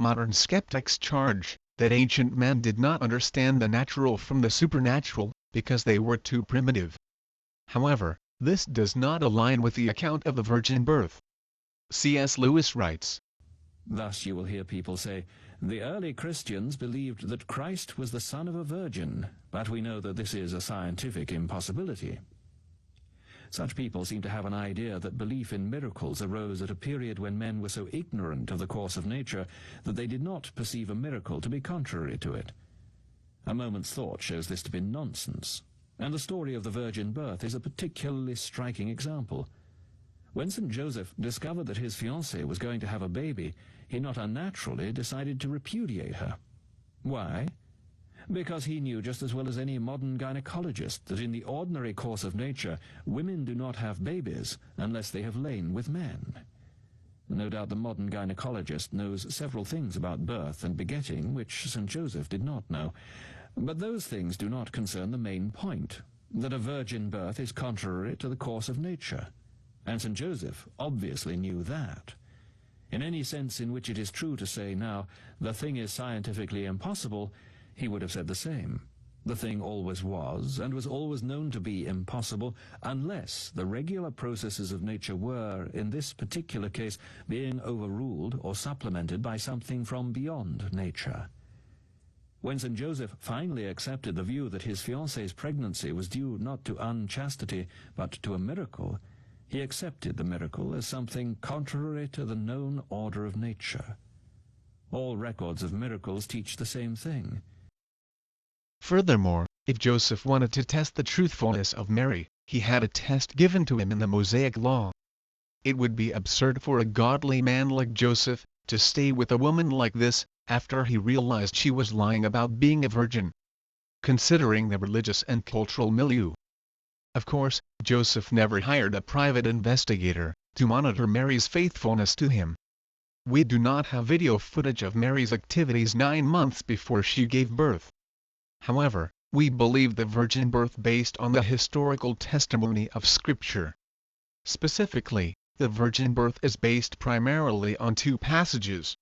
modern skeptics charge that ancient men did not understand the natural from the supernatural, because they were too primitive. However, this does not align with the account of the virgin birth. C.S. Lewis writes, "Thus you will hear people say, 'The early Christians believed that Christ was the son of a virgin, but we know that this is a scientific impossibility.' Such people seem to have an idea that belief in miracles arose at a period when men were so ignorant of the course of nature that they did not perceive a miracle to be contrary to it. A moment's thought shows this to be nonsense, and the story of the virgin birth is a particularly striking example. When St. Joseph discovered that his fiancée was going to have a baby, he not unnaturally decided to repudiate her. Why? Because he knew just as well as any modern gynecologist that in the ordinary course of nature, women do not have babies unless they have lain with men. No doubt the modern gynecologist knows several things about birth and begetting which St. Joseph did not know, but those things do not concern the main point, that a virgin birth is contrary to the course of nature, and St. Joseph obviously knew that. In any sense in which it is true to say now, the thing is scientifically impossible, he would have said the same. The thing always was, and was always known to be impossible, unless the regular processes of nature were, in this particular case, being overruled or supplemented by something from beyond nature. When St. Joseph finally accepted the view that his fiancée's pregnancy was due not to unchastity, but to a miracle, he accepted the miracle as something contrary to the known order of nature. All records of miracles teach the same thing. Furthermore, if Joseph wanted to test the truthfulness of Mary, he had a test given to him in the Mosaic Law. It would be absurd for a godly man like Joseph to stay with a woman like this, after he realized she was lying about being a virgin. Considering the religious and cultural milieu. Of course, Joseph never hired a private investigator to monitor Mary's faithfulness to him. We do not have video footage of Mary's activities 9 months before she gave birth. However, we believe the virgin birth based on the historical testimony of Scripture. Specifically, the virgin birth is based primarily on 2 passages.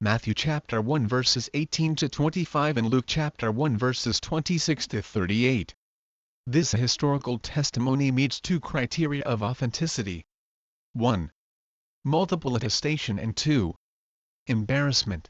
Matthew chapter 1 verses 18 to 25 and Luke chapter 1 verses 26 to 38. This historical testimony meets 2 criteria of authenticity. 1. Multiple attestation and 2. Embarrassment.